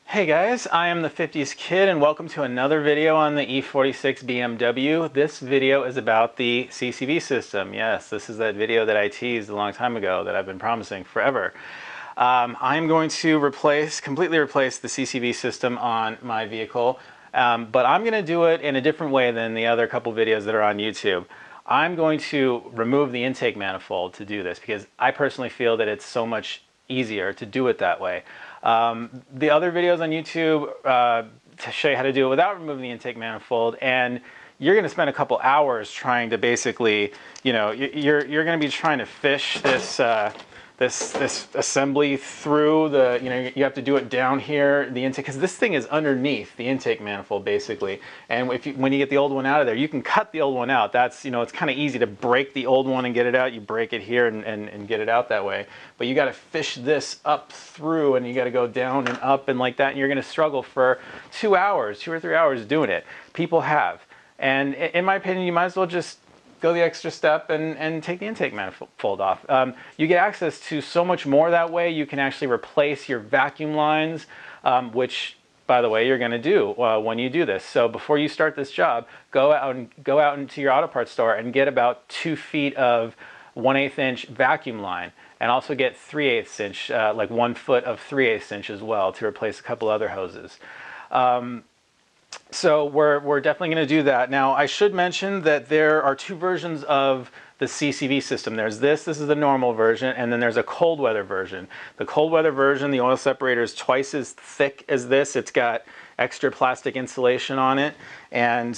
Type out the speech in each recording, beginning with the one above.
Hey guys, I am the 50s Kid and welcome to another video on the E46 BMW. This video is about the CCV system. Yes, this is that video that I teased a long time ago that I've been promising forever. I'm going to completely replace the CCV system on my vehicle, but I'm going to do it in a different way than the other couple videos that are on YouTube. I'm going to remove the intake manifold to do this because I personally feel that it's so much easier to do it that way. The other videos on YouTube to show you how to do it without removing the intake manifold, and you're going to spend a couple hours trying to basically, you're going to be trying to fish this this assembly through the, you have to do it down here, the intake, because this thing is underneath the intake manifold basically. And when you get the old one out of there, you can cut the old one out. That's, it's kind of easy to break the old one and get it out. You break it here and get it out that way. But you got to fish this up through, and you got to go down and up and like that. And you're going to struggle for 2 hours, 2 or 3 hours doing it. People have. And in my opinion, you might as well just go the extra step and take the intake manifold off. You get access to so much more that way. You can actually replace your vacuum lines, which, by the way, you're going to do when you do this. So before you start this job, go out into your auto parts store and get about 2 feet of 1/8 inch vacuum line, and also get 3/8 inch, like 1 foot of 3/8 inch as well, to replace a couple other hoses. So we're definitely going to do that. Now, I should mention that there are 2 versions of the CCV system. There's this is the normal version, and then there's a cold weather version. The cold weather version, the oil separator is twice as thick as this. It's got extra plastic insulation on it, and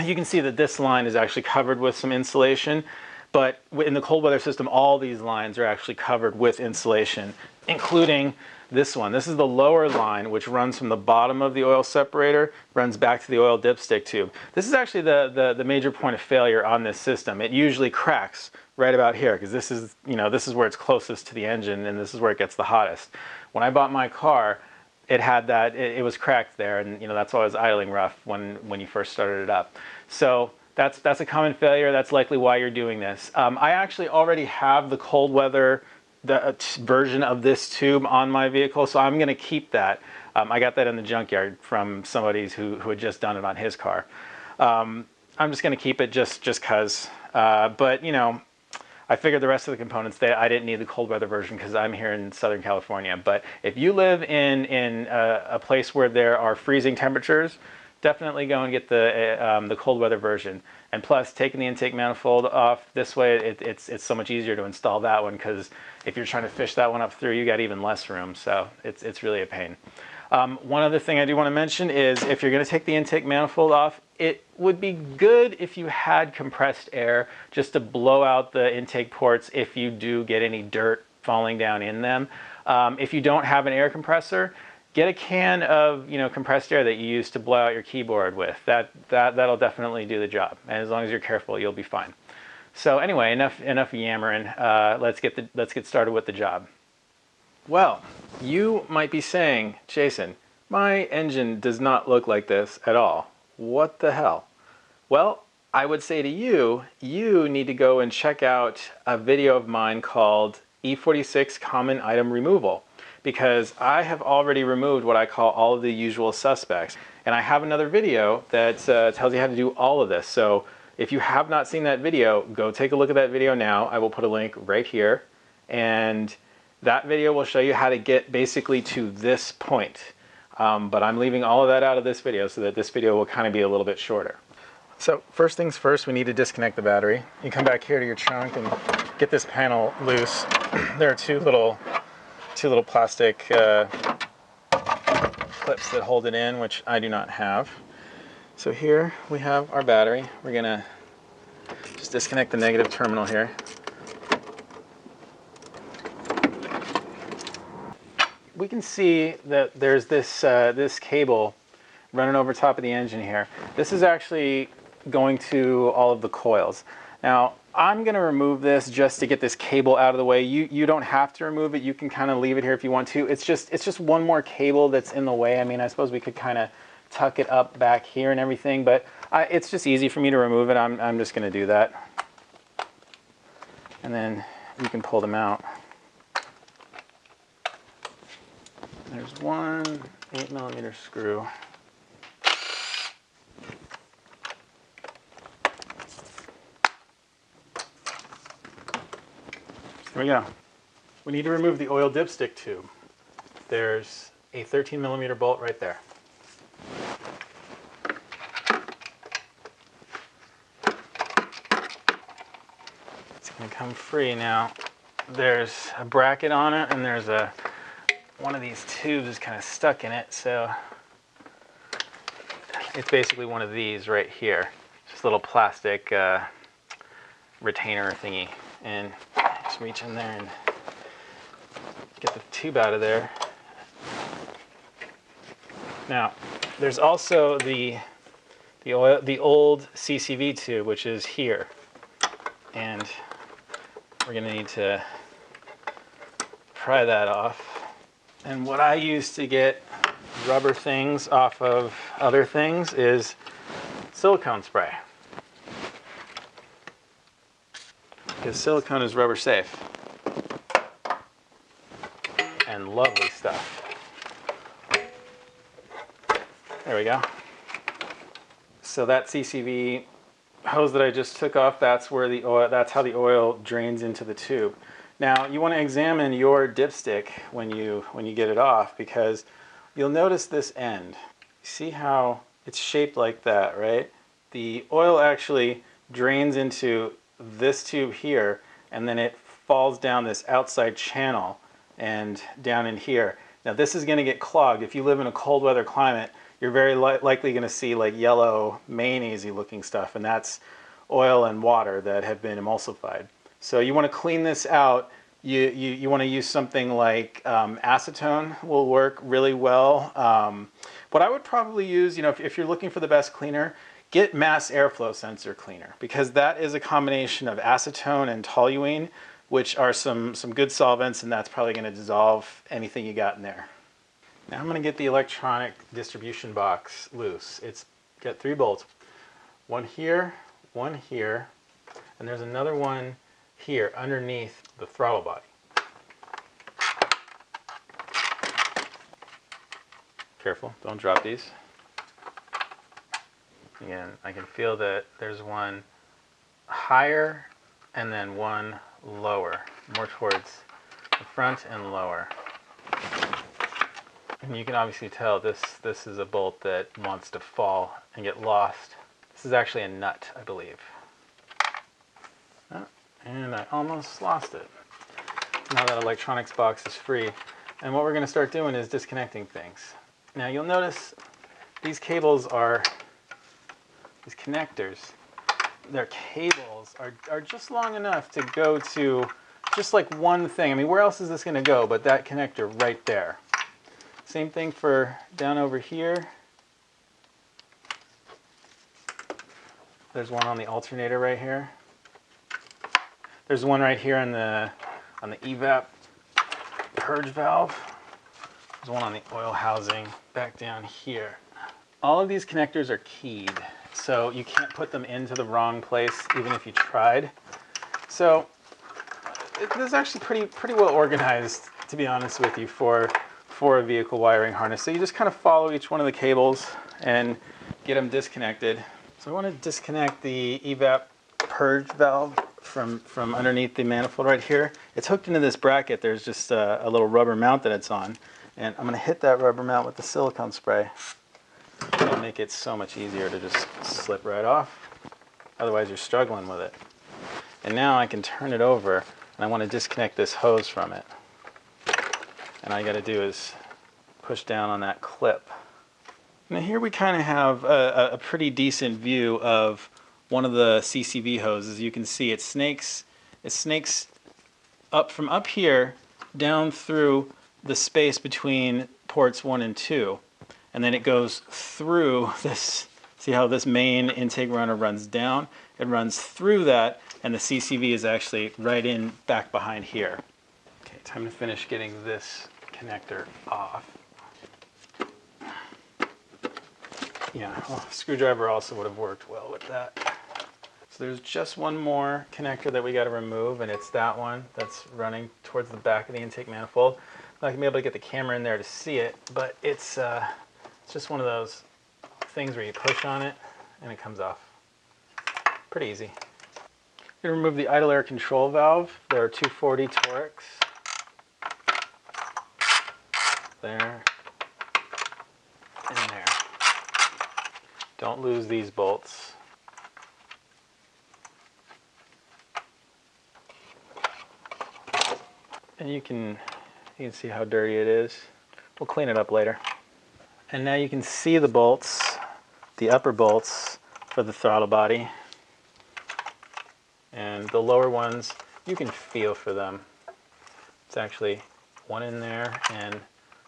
you can see that this line is actually covered with some insulation. But in the cold weather system, all these lines are actually covered with insulation, including this one. This is the lower line, which runs from the bottom of the oil separator, runs back to the oil dipstick tube. This is actually the major point of failure on this system. It usually cracks right about here, because this is, this is where it's closest to the engine, and this is where it gets the hottest. When I bought my car, it had that, it was cracked there, and that's why it was idling rough when you first started it up. So that's a common failure. That's likely why you're doing this. I actually already have the cold weather version of this tube on my vehicle, so I'm going to keep that. I got that in the junkyard from somebody who had just done it on his car. I'm just going to keep it just because. But I figured the rest of the components, I didn't need the cold weather version because I'm here in Southern California. But if you live in a place where there are freezing temperatures, definitely go and get the cold weather version. And plus, taking the intake manifold off this way, it's so much easier to install that one, because if you're trying to fish that one up through, you got even less room. So it's really a pain. One other thing I do want to mention is, if you're going to take the intake manifold off, it would be good if you had compressed air just to blow out the intake ports if you do get any dirt falling down in them. If you don't have an air compressor, get a can of compressed air that you use to blow out your keyboard with. That'll definitely do the job. And as long as you're careful, you'll be fine. So anyway, enough yammering. Let's get started with the job. Well, you might be saying, Jason, my engine does not look like this at all. What the hell? Well, I would say to you, you need to go and check out a video of mine called E46 Common Item Removal, because I have already removed what I call all of the usual suspects. And I have another video that tells you how to do all of this. So if you have not seen that video, go take a look at that video now. I will put a link right here. And that video will show you how to get basically to this point. But I'm leaving all of that out of this video so that this video will kind of be a little bit shorter. So first things first, we need to disconnect the battery. You come back here to your trunk and get this panel loose. There are two little plastic clips that hold it in, which I do not have. So here we have our battery. We're gonna just disconnect the negative terminal here. We can see that there's this cable running over top of the engine here. This is actually going to all of the coils. Now, I'm going to remove this just to get this cable out of the way. You don't have to remove it. You can kind of leave it here if you want to. It's just one more cable that's in the way. I mean, I suppose we could kind of tuck it up back here and everything, but it's just easy for me to remove it. I'm just going to do that. And then you can pull them out. There's one 8mm screw. Here we go. We need to remove the oil dipstick tube. There's a 13mm bolt right there. It's going to come free now. There's a bracket on it, and there's one of these tubes is kind of stuck in it, so it's basically one of these right here. Just a little plastic retainer thingy, and just reach in there and get the tube out of there. Now, there's also the old CCV tube, which is here, and we're going to need to pry that off. And what I use to get rubber things off of other things is silicone spray, because silicone is rubber safe and lovely stuff. There we go. So that CCV hose that I just took off, that's where the oil, that's how the oil drains into the tube. Now you want to examine your dipstick when you get it off, because you'll notice this end. See how it's shaped like that, right? The oil actually drains into this tube here, and then it falls down this outside channel and down in here. Now this is going to get clogged. If you live in a cold weather climate, you're very likely going to see like yellow mayonnaise-y looking stuff, and that's oil and water that have been emulsified. So you want to clean this out. You want to use something like acetone will work really well. What I would probably use, if you're looking for the best cleaner, get mass airflow sensor cleaner, because that is a combination of acetone and toluene, which are some good solvents, and that's probably going to dissolve anything you got in there. Now I'm going to get the electronic distribution box loose. It's got 3 bolts. One here, and there's another one here underneath the throttle body. Careful, don't drop these. Again, I can feel that there's one higher and then one lower, more towards the front and lower. And you can obviously tell this is a bolt that wants to fall and get lost. This is actually a nut, I believe. Oh, and I almost lost it. Now that electronics box is free. And what we're going to start doing is disconnecting things. Now you'll notice these cables are, these connectors, their cables are just long enough to go to just like one thing. I mean, where else is this going to go but that connector right there? Same thing for down over here. There's one on the alternator right here. There's one right here on the evap purge valve. There's one on the oil housing back down here. All of these connectors are keyed, so you can't put them into the wrong place even if you tried. So this is actually pretty well organized, to be honest with you, for a vehicle wiring harness. So you just kind of follow each one of the cables and get them disconnected. So I want to disconnect the evap purge valve from underneath the manifold right here. It's hooked into this bracket. There's just a little rubber mount that it's on, and I'm going to hit that rubber mount with the silicone spray. It'll make it so much easier to just slip right off. Otherwise you're struggling with it. And now I can turn it over, and I want to disconnect this hose from it. And all you got to do is push down on that clip. Now here we kind of have a pretty decent view of one of the CCV hoses. You can see it snakes up from up here down through the space between ports 1 and 2. And then it goes through this. See how this main intake runner runs down? It runs through that, and the CCV is actually right in back behind here. Okay, time to finish getting this connector off. Yeah, well, a screwdriver also would have worked well with that. So there's just one more connector that we got to remove, and it's that one that's running towards the back of the intake manifold. not gonna be able to get the camera in there to see it, but it's just one of those things where you push on it and it comes off. Pretty easy. I'm gonna remove the idle air control valve. There are 240 Torx. There. And there. Don't lose these bolts. And you can see how dirty it is. We'll clean it up later. And now you can see the bolts, the upper bolts for the throttle body. And the lower ones, you can feel for them. It's actually one in there and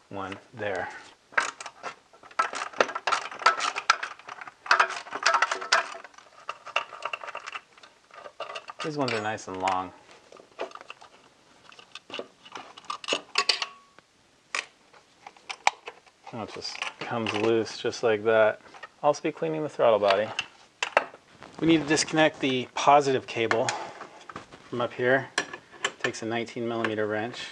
one there. These ones are nice and long. Oh, it just comes loose just like that. I'll also be cleaning the throttle body. We need to disconnect the positive cable from up here. It takes a 19mm wrench.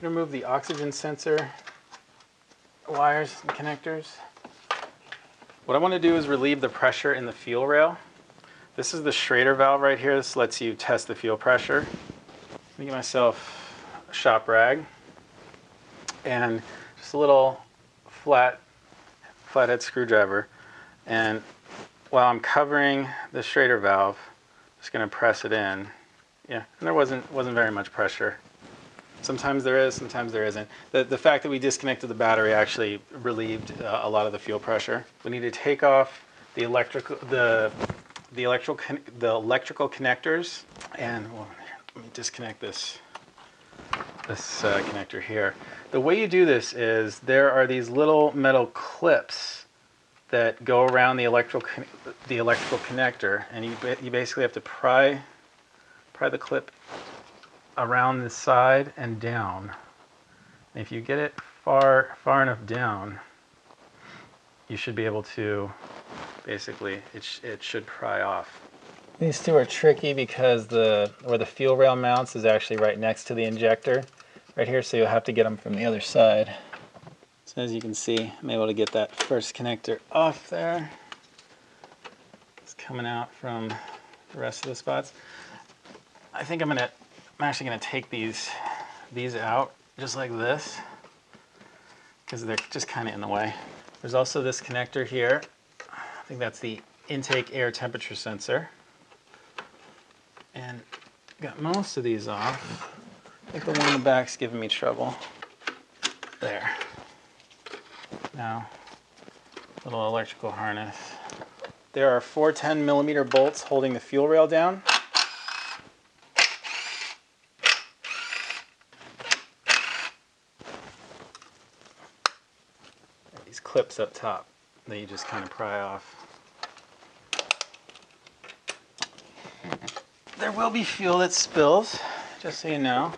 Remove the oxygen sensor wires and connectors. What I want to do is relieve the pressure in the fuel rail. This is the Schrader valve right here. This lets you test the fuel pressure. Let me get myself a shop rag and just a little flathead screwdriver. And while I'm covering the Schrader valve, I'm just going to press it in. Yeah, and there wasn't very much pressure. Sometimes there is, sometimes there isn't. The fact that we disconnected the battery actually relieved a lot of the fuel pressure. We need to take off the electrical connectors, and well, let me disconnect this connector here. The way you do this is there are these little metal clips that go around the electrical connector, and you basically have to pry the clip around the side and down. And if you get it far enough down, you should be able to basically it should pry off. These two are tricky because where the fuel rail mounts is actually right next to the injector right here, so you'll have to get them from the other side. So as you can see, I'm able to get that first connector off there. It's coming out from the rest of the spots. I think I'm actually going to take these out just like this because they're just kind of in the way. There's also this connector here. I think that's the intake air temperature sensor. And got most of these off. I think the one in the back's giving me trouble. There. Now, little electrical harness. There are 4 10mm bolts holding the fuel rail down. These clips up top that you just kind of pry off. There will be fuel that spills, just so you know.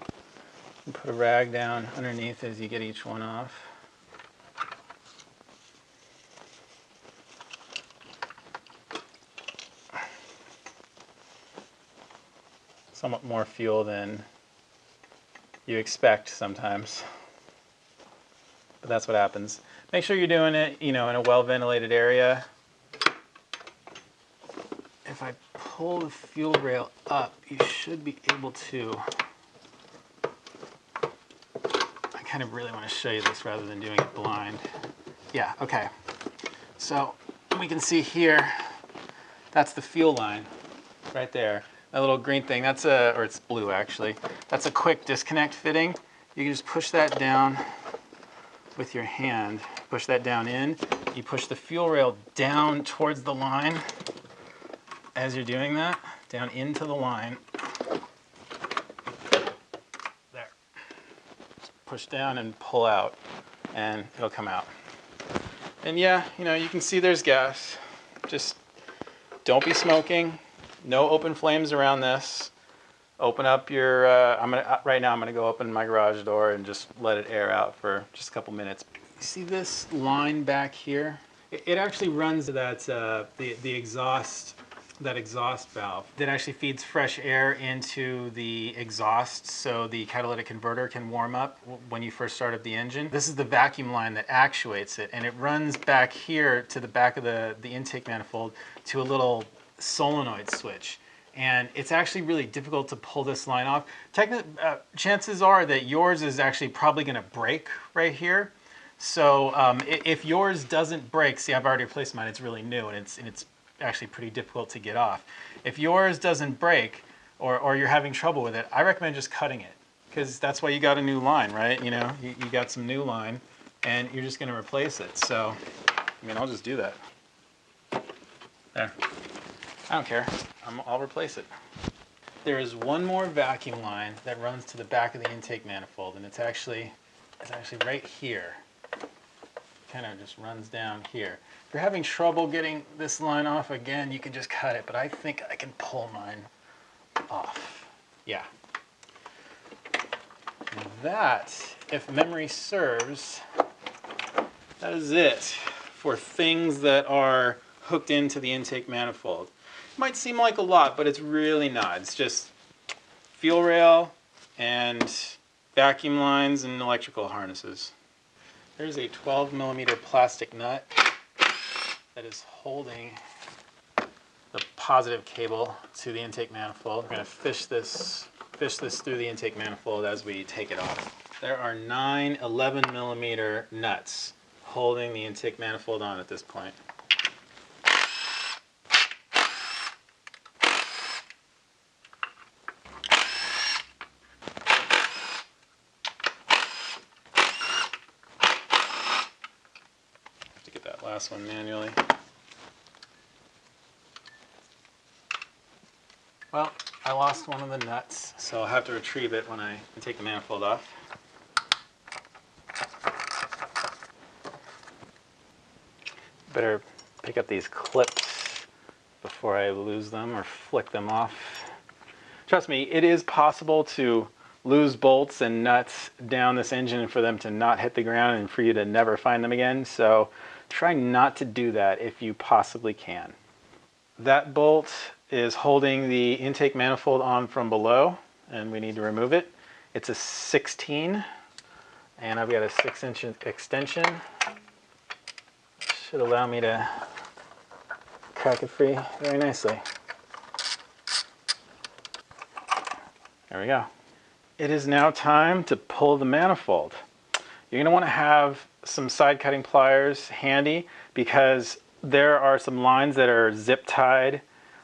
You can put a rag down underneath as you get each one off. Somewhat more fuel than you expect sometimes, but that's what happens. Make sure you're doing it, in a well-ventilated area. If I pull the fuel rail up, you should be able to. I kind of really want to show you this rather than doing it blind. Yeah, okay. So we can see here, that's the fuel line right there. That little green thing, or it's blue actually. That's a quick disconnect fitting. You can just push that down with your hand. Push that down in. You push the fuel rail down towards the line as you're doing that, down into the line. There. Just push down and pull out, and it'll come out. And yeah, you can see there's gas. Just don't be smoking. No open flames around this. Open up your, right now I'm gonna go open my garage door and just let it air out for just a couple minutes. You see this line back here? It actually runs to that, the exhaust that exhaust valve that actually feeds fresh air into the exhaust so the catalytic converter can warm up when you first start up the engine. This is the vacuum line that actuates it, and it runs back here to the back of the intake manifold to a little solenoid switch. And it's actually really difficult to pull this line off. Chances are that yours is actually probably going to break right here. So if yours doesn't break, see, I've already replaced mine. It's really new, and it's actually pretty difficult to get off. If yours doesn't break, or you're having trouble with it, I recommend just cutting it, because that's why you got a new line, right? You know, you got some new line, and you're just going to replace it. So, I mean, I'll just do that. There. I don't care. I'll replace it. There is one more vacuum line that runs to the back of the intake manifold, and it's actually right here. Kind of just runs down here. If you're having trouble getting this line off, again, you can just cut it, but I think I can pull mine off. Yeah. And that, if memory serves, that is it for things that are hooked into the intake manifold. It might seem like a lot, but it's really not. It's just fuel rail and vacuum lines and electrical harnesses. There's a 12mm plastic nut that is holding the positive cable to the intake manifold. We're going to fish this through the intake manifold as we take it off. There are 9 11mm nuts holding the intake manifold on at this point. Last one manually. Well, I lost one of the nuts, so I'll have to retrieve it when I take the manifold off. Better pick up these clips before I lose them or flick them off. Trust me, it is possible to lose bolts and nuts down this engine and for them to not hit the ground and for you to never find them again. So try not to do that if you possibly can. That bolt is holding the intake manifold on from below, and we need to remove it. It's a 16, and I've got a 6-inch extension. Should allow me to crack it free very nicely. There we go. It is now time to pull the manifold. You're going to want to have some side cutting pliers handy, because there are some lines that are zip tied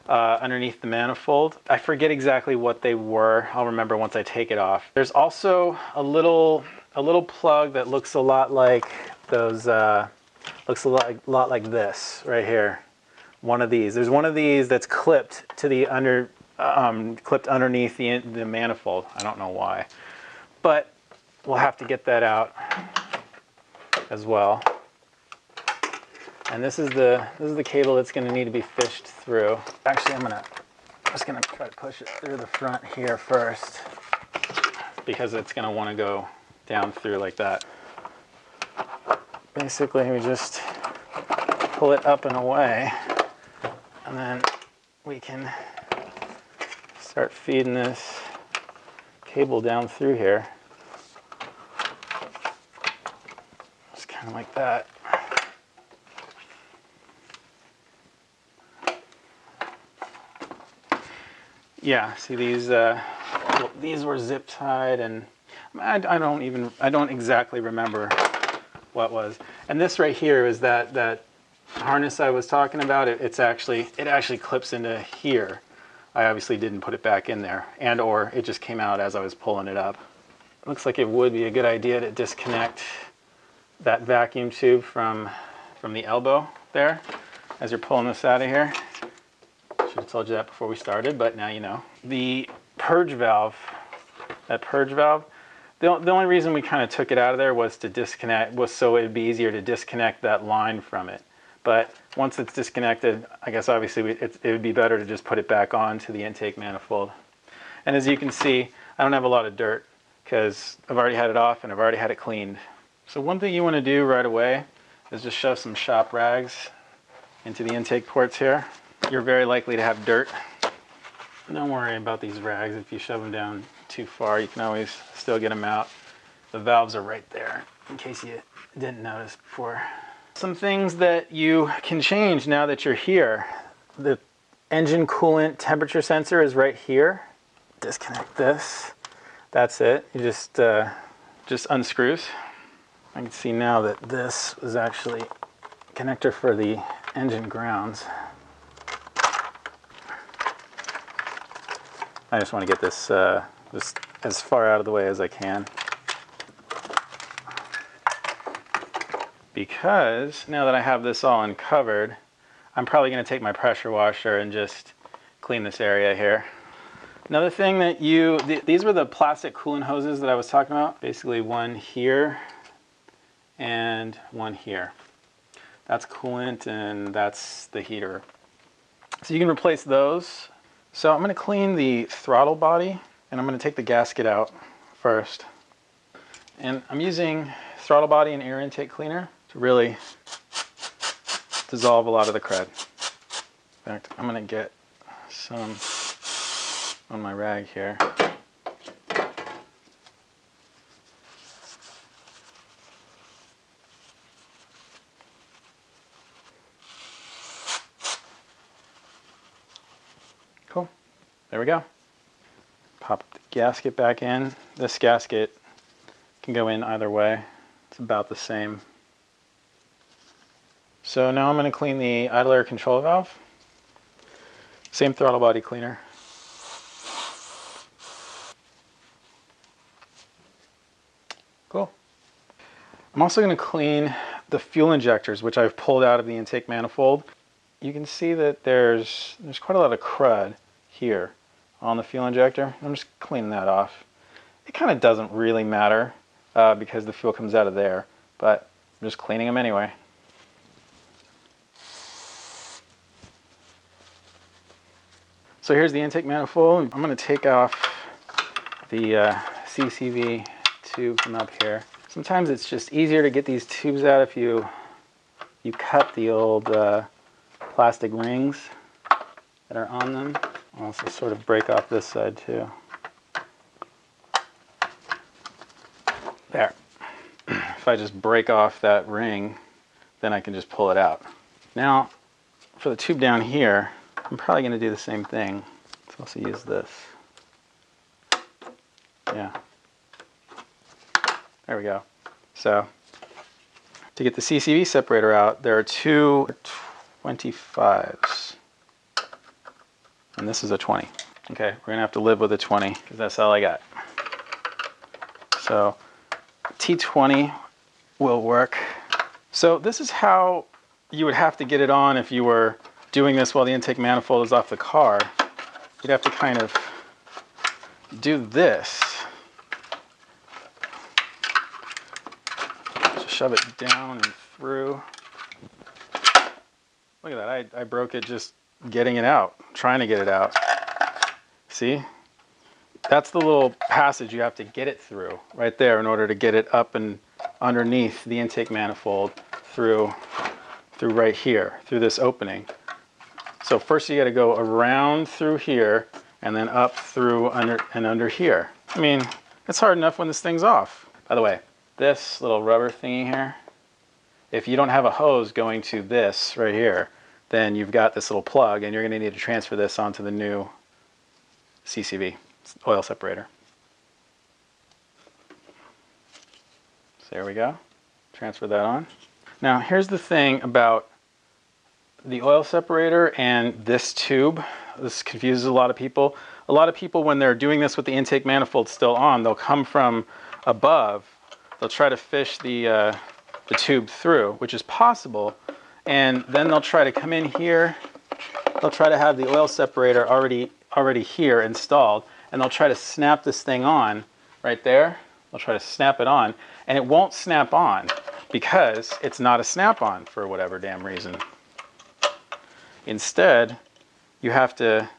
underneath the manifold. I forget exactly what they were. I'll remember once I take it off. There's also a little plug that looks a lot like those. Looks a lot like this right here. One of these. There's one of these that's clipped to the clipped underneath the manifold. I don't know why, but we'll have to get that out as well. And this is the cable that's going to need to be fished through. Actually, I'm just gonna try to push it through the front here first, because it's going to want to go down through like that. Basically, we just pull it up and away, and then we can start feeding this cable down through here. Just kind of like that. Yeah, see these were zip tied, and I don't exactly remember what was. And this right here is that harness I was talking about. It actually clips into here. I obviously didn't put it back in there, or it just came out as I was pulling it up. It looks like it would be a good idea to disconnect that vacuum tube from the elbow there as you're pulling this out of here. Should have told you that before we started, but now you know. The purge valve, the only reason we kind of took it out of there was to disconnect, was so it would be easier to disconnect that line from it. But once it's disconnected, I guess obviously it would be better to just put it back onto the intake manifold. And as you can see, I don't have a lot of dirt because I've already had it off and I've already had it cleaned. So one thing you want to do right away is just shove some shop rags into the intake ports here. you're very likely to have dirt. Don't worry about these rags. If you shove them down too far, you can always still get them out. The valves are right there, in case you didn't notice before. Some things that you can change now that you're here. The engine coolant temperature sensor is right here. Disconnect this. That's it. You just unscrews. I can see now that this is actually a connector for the engine grounds. I just want to get this just as far out of the way as I can. Because now that I have this all uncovered, I'm probably going to take my pressure washer and just clean this area here. Another thing that these were the plastic coolant hoses that I was talking about. Basically one here and one here. That's coolant and that's the heater. So you can replace those. So I'm going to clean the throttle body and I'm going to take the gasket out first. And I'm using throttle body and air intake cleaner to really dissolve a lot of the crud. In fact, I'm going to get some on my rag here. Cool. There we go. Pop the gasket back in. This gasket can go in either way. It's about the same. So now I'm going to clean the idle air control valve. Same throttle body cleaner. Cool. I'm also going to clean the fuel injectors, which I've pulled out of the intake manifold. You can see that there's quite a lot of crud here on the fuel injector. I'm just cleaning that off. It kind of doesn't really matter because the fuel comes out of there, but I'm just cleaning them anyway. So here's the intake manifold. I'm going to take off the CCV tube from up here. Sometimes it's just easier to get these tubes out if you cut the old plastic rings that are on them. I'll also sort of break off this side too. There. If I just break off that ring, then I can just pull it out. Now, for the tube down here, I'm probably going to do the same thing. Let's also use this. Yeah. There we go. So, to get the CCV separator out, there are two 25s. And this is a 20. Okay, we're going to have to live with a 20 because that's all I got. So, T20 will work. So this is how you would have to get it on if you were doing this while the intake manifold is off the car. You'd have to kind of do this. Just shove it down and through. Look at that, I broke it just getting it out, trying to get it out. See? That's the little passage you have to get it through right there in order to get it up and underneath the intake manifold through right here, through this opening. So first you got to go around through here and then up through under here. I mean, it's hard enough when this thing's off. By the way, this little rubber thingy here, if you don't have a hose going to this right here, then you've got this little plug and you're going to need to transfer this onto the new CCV oil separator. So there we go. Transfer that on. Now here's the thing about the oil separator and this tube. This confuses a lot of people. A lot of people, when they're doing this with the intake manifold still on, they'll come from above. They'll try to fish the tube through, which is possible. And then they'll try to come in here. They'll try to have the oil separator already here installed. And they'll try to snap this thing on right there. They'll try to snap it on. And it won't snap on because it's not a snap-on for whatever damn reason. Instead, you have to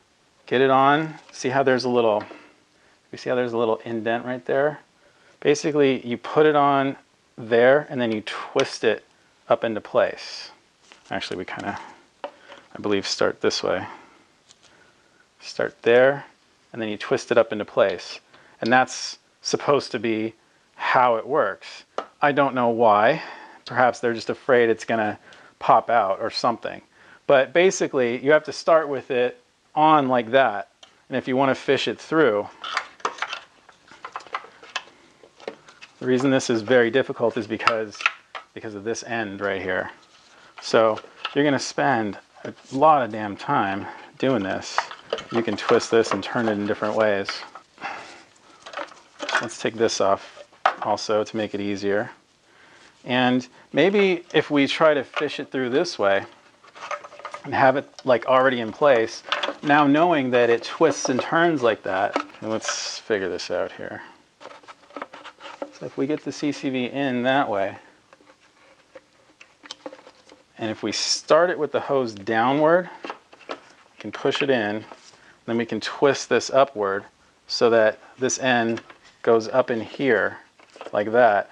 get it on. See how there's a little, you see how there's a little indent right there? Basically, you put it on there and then you twist it up into place. Actually, we kind of I believe, start this way. Start there, and then you twist it up into place. And that's supposed to be how it works. I don't know why. Perhaps they're just afraid it's going to pop out or something. But basically, you have to start with it on like that. And if you want to fish it through, the reason this is very difficult is because of this end right here. So you're going to spend a lot of damn time doing this. You can twist this and turn it in different ways. Let's take this off also to make it easier. And maybe if we try to fish it through this way and have it like already in place, now knowing that it twists and turns like that, and let's figure this out here. So if we get the CCV in that way, and if we start it with the hose downward, we can push it in, then we can twist this upward so that this end goes up in here like that,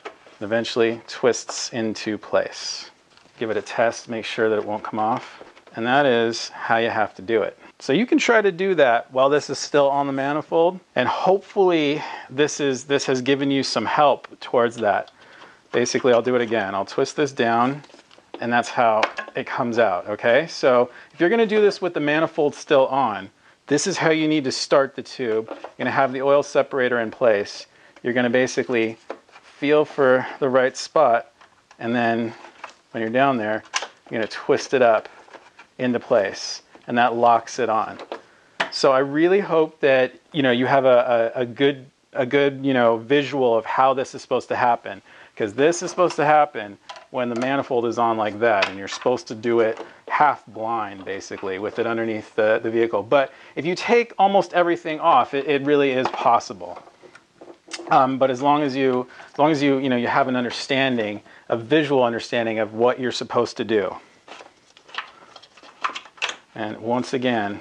and eventually twists into place. Give it a test, make sure that it won't come off. And that is how you have to do it. So you can try to do that while this is still on the manifold, and hopefully this has given you some help towards that. Basically, I'll do it again. I'll twist this down, and that's how it comes out, okay? So if you're gonna do this with the manifold still on, this is how you need to start the tube. You're gonna have the oil separator in place. You're gonna basically feel for the right spot, and then when you're down there, you're gonna twist it up into place, and that locks it on. So I really hope that you have a good visual of how this is supposed to happen, because this is supposed to happen when the manifold is on like that, and you're supposed to do it half blind basically with it underneath the vehicle. But if you take almost everything off, it really is possible. But as long as you have an understanding, a visual understanding of what you're supposed to do. And once again,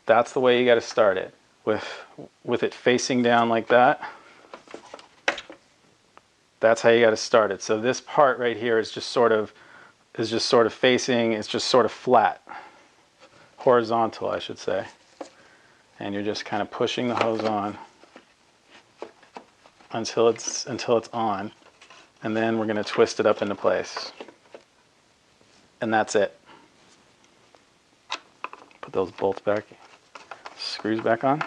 that's the way you got to start it, with it facing down like that. That's how you got to start it. So this part right here is just sort of facing. It's just sort of flat, horizontal, I should say. And you're just kind of pushing the hose on until it's on, and then we're going to twist it up into place. And that's it. Put those bolts back, screws back on.